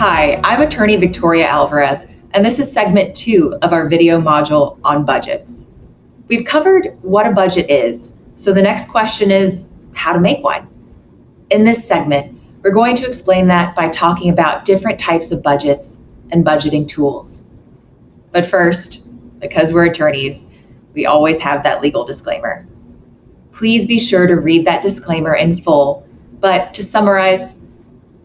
Hi, I'm attorney Victoria Alvarez, and this is segment 2 of our video module on budgets. We've covered what a budget is, so the next question is how to make one. In this segment, we're going to explain that by talking about different types of budgets and budgeting tools. But first, because we're attorneys, we always have that legal disclaimer. Please be sure to read that disclaimer in full, but to summarize,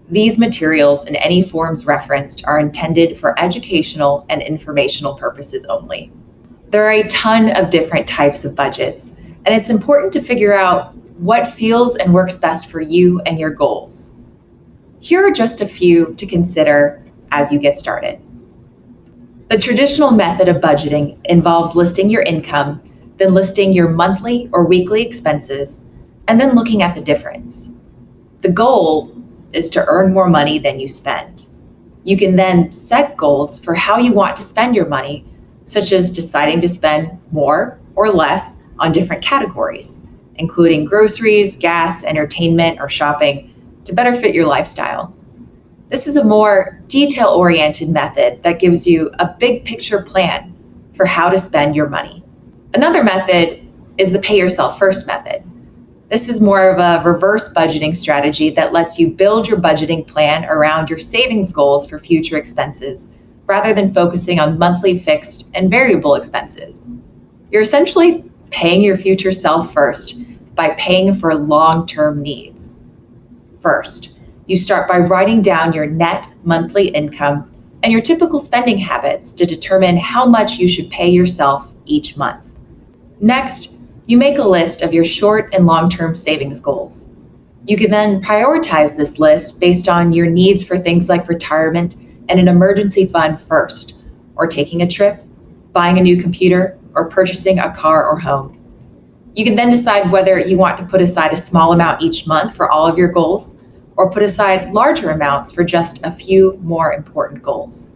these materials and any forms referenced are intended for educational and informational purposes only. There are a ton of different types of budgets, and it's important to figure out what feels and works best for you and your goals. Here are just a few to consider as you get started. The traditional method of budgeting involves listing your income, then listing your monthly or weekly expenses, and then looking at the difference. The goal is to earn more money than you spend. You can then set goals for how you want to spend your money, such as deciding to spend more or less on different categories, including groceries, gas, entertainment, or shopping, to better fit your lifestyle. This is a more detail-oriented method that gives you a big picture plan for how to spend your money. Another method is the pay yourself first method. This is more of a reverse budgeting strategy that lets you build your budgeting plan around your savings goals for future expenses, rather than focusing on monthly fixed and variable expenses. You're essentially paying your future self first by paying for long-term needs. First, you start by writing down your net monthly income and your typical spending habits to determine how much you should pay yourself each month. Next, you make a list of your short and long-term savings goals. You can then prioritize this list based on your needs for things like retirement and an emergency fund first, or taking a trip, buying a new computer, or purchasing a car or home. You can then decide whether you want to put aside a small amount each month for all of your goals, or put aside larger amounts for just a few more important goals.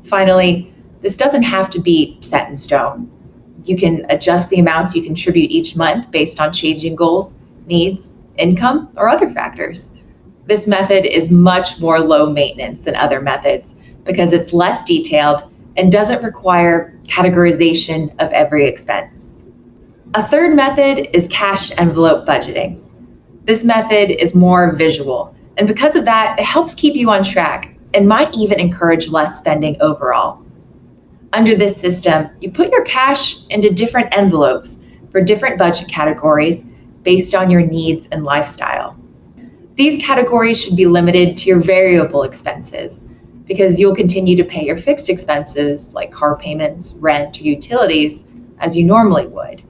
Finally, this doesn't have to be set in stone. You can adjust the amounts you contribute each month based on changing goals, needs, income, or other factors. This method is much more low maintenance than other methods because it's less detailed and doesn't require categorization of every expense. A third method is cash envelope budgeting. This method is more visual, and because of that, it helps keep you on track and might even encourage less spending overall. Under this system, you put your cash into different envelopes for different budget categories based on your needs and lifestyle. These categories should be limited to your variable expenses because you'll continue to pay your fixed expenses like car payments, rent, or utilities as you normally would.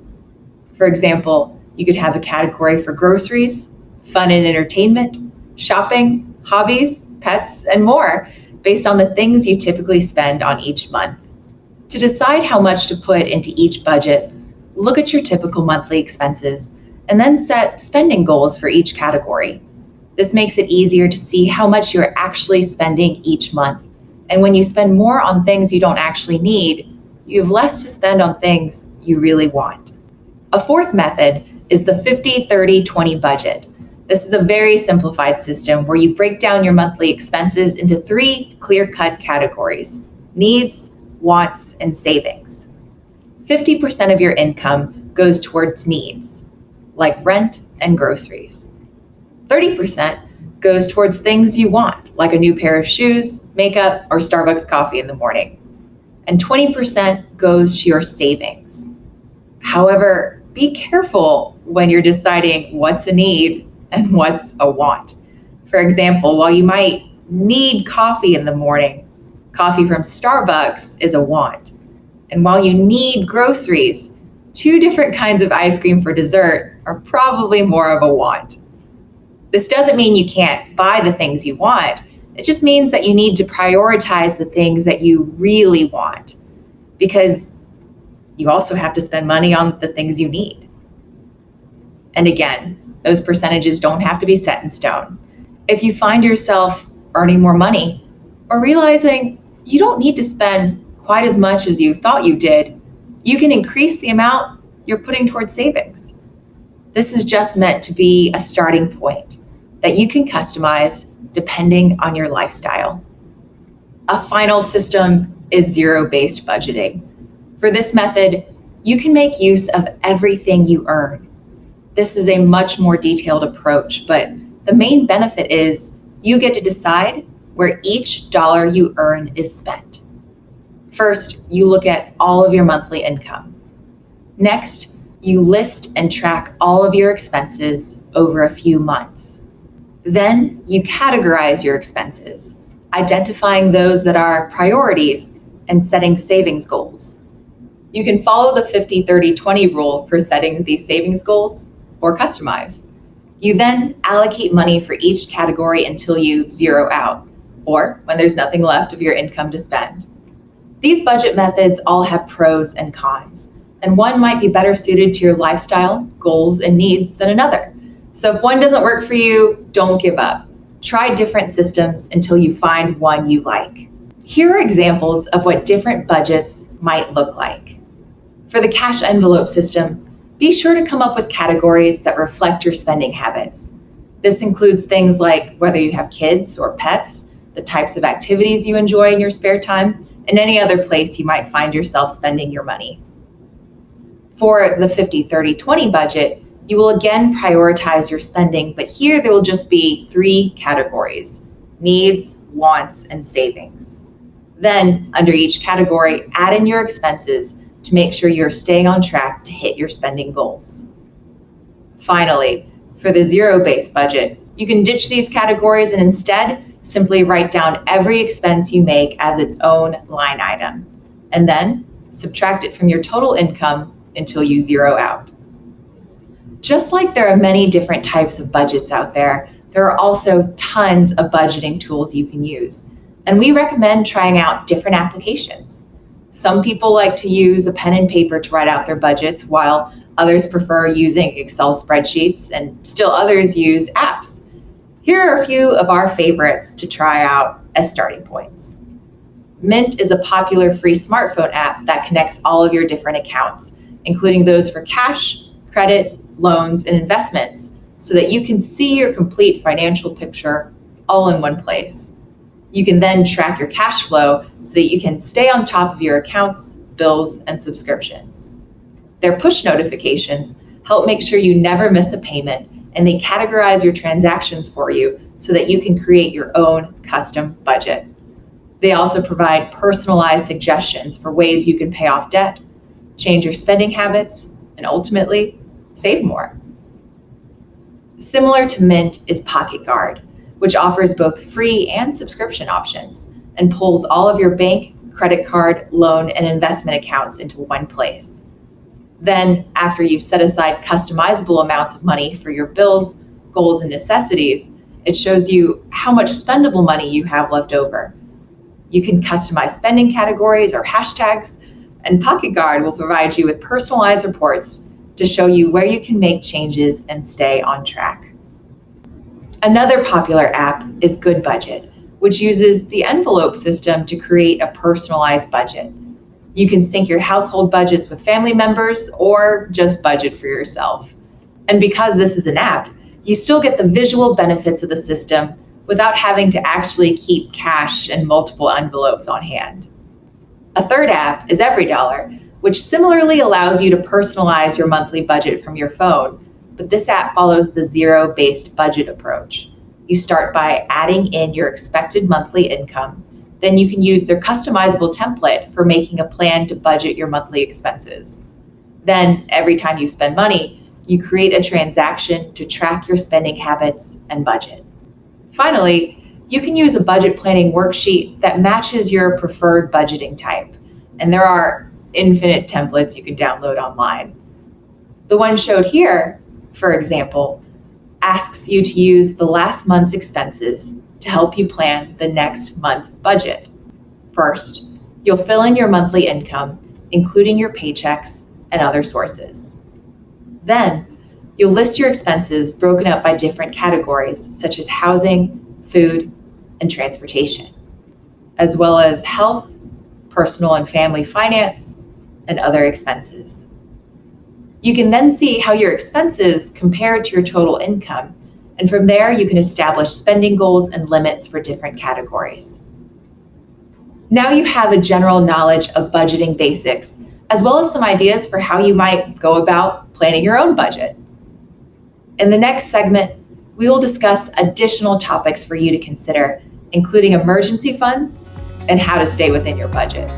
For example, you could have a category for groceries, fun and entertainment, shopping, hobbies, pets, and more based on the things you typically spend on each month. To decide how much to put into each budget, look at your typical monthly expenses and then set spending goals for each category. This makes it easier to see how much you're actually spending each month. And when you spend more on things you don't actually need, you have less to spend on things you really want. A fourth method is the 50-30-20 budget. This is a very simplified system where you break down your monthly expenses into 3 clear-cut categories: needs, wants, and savings. 50% of your income goes towards needs, like rent and groceries. 30% goes towards things you want, like a new pair of shoes, makeup, or Starbucks coffee in the morning. And 20% goes to your savings. However, be careful when you're deciding what's a need and what's a want. For example, while you might need coffee in the morning, coffee from Starbucks is a want. And while you need groceries, 2 different kinds of ice cream for dessert are probably more of a want. This doesn't mean you can't buy the things you want. It just means that you need to prioritize the things that you really want, because you also have to spend money on the things you need. And again, those percentages don't have to be set in stone. If you find yourself earning more money or realizing you don't need to spend quite as much as you thought you did, you can increase the amount you're putting towards savings. This is just meant to be a starting point that you can customize depending on your lifestyle. A final system is zero-based budgeting. For this method, you can make use of everything you earn. This is a much more detailed approach, but the main benefit is you get to decide where each dollar you earn is spent. First, you look at all of your monthly income. Next, you list and track all of your expenses over a few months. Then you categorize your expenses, identifying those that are priorities and setting savings goals. You can follow the 50-30-20 rule for setting these savings goals or customize. You then allocate money for each category until you zero out, or when there's nothing left of your income to spend. These budget methods all have pros and cons, and one might be better suited to your lifestyle, goals, and needs than another. So if one doesn't work for you, don't give up. Try different systems until you find one you like. Here are examples of what different budgets might look like. For the cash envelope system, be sure to come up with categories that reflect your spending habits. This includes things like whether you have kids or pets, the types of activities you enjoy in your spare time, and any other place you might find yourself spending your money. For the 50-30-20 budget, you will again prioritize your spending, but here there will just be 3 categories: needs, wants, and savings. Then, under each category, add in your expenses to make sure you're staying on track to hit your spending goals. Finally, for the zero-based budget, you can ditch these categories and instead simply write down every expense you make as its own line item, and then subtract it from your total income until you zero out. Just like there are many different types of budgets out there, there are also tons of budgeting tools you can use, and we recommend trying out different applications. Some people like to use a pen and paper to write out their budgets, while others prefer using Excel spreadsheets, and still others use apps. Here are a few of our favorites to try out as starting points. Mint is a popular free smartphone app that connects all of your different accounts, including those for cash, credit, loans, and investments, so that you can see your complete financial picture all in one place. You can then track your cash flow so that you can stay on top of your accounts, bills, and subscriptions. Their push notifications help make sure you never miss a payment, and they categorize your transactions for you so that you can create your own custom budget. They also provide personalized suggestions for ways you can pay off debt, change your spending habits, and ultimately, save more. Similar to Mint is Pocket Guard, which offers both free and subscription options and pulls all of your bank, credit card, loan, and investment accounts into one place. Then, after you've set aside customizable amounts of money for your bills, goals, and necessities, it shows you how much spendable money you have left over. You can customize spending categories or hashtags, and Pocket Guard will provide you with personalized reports to show you where you can make changes and stay on track. Another popular app is Good Budget, which uses the envelope system to create a personalized budget. You can sync your household budgets with family members or just budget for yourself. And because this is an app, you still get the visual benefits of the system without having to actually keep cash and multiple envelopes on hand. A third app is EveryDollar, which similarly allows you to personalize your monthly budget from your phone, but this app follows the zero-based budget approach. You start by adding in your expected monthly income. Then you can use their customizable template for making a plan to budget your monthly expenses. Then, every time you spend money, you create a transaction to track your spending habits and budget. Finally, you can use a budget planning worksheet that matches your preferred budgeting type, and there are infinite templates you can download online. The one showed here, for example, asks you to use the last month's expenses to help you plan the next month's budget. First, you'll fill in your monthly income, including your paychecks and other sources. Then, you'll list your expenses broken up by different categories such as housing, food, and transportation, as well as health, personal and family finance, and other expenses. You can then see how your expenses compare to your total income, and from there you can establish spending goals and limits for different categories. Now you have a general knowledge of budgeting basics, as well as some ideas for how you might go about planning your own budget. In the next segment, we will discuss additional topics for you to consider, including emergency funds and how to stay within your budget.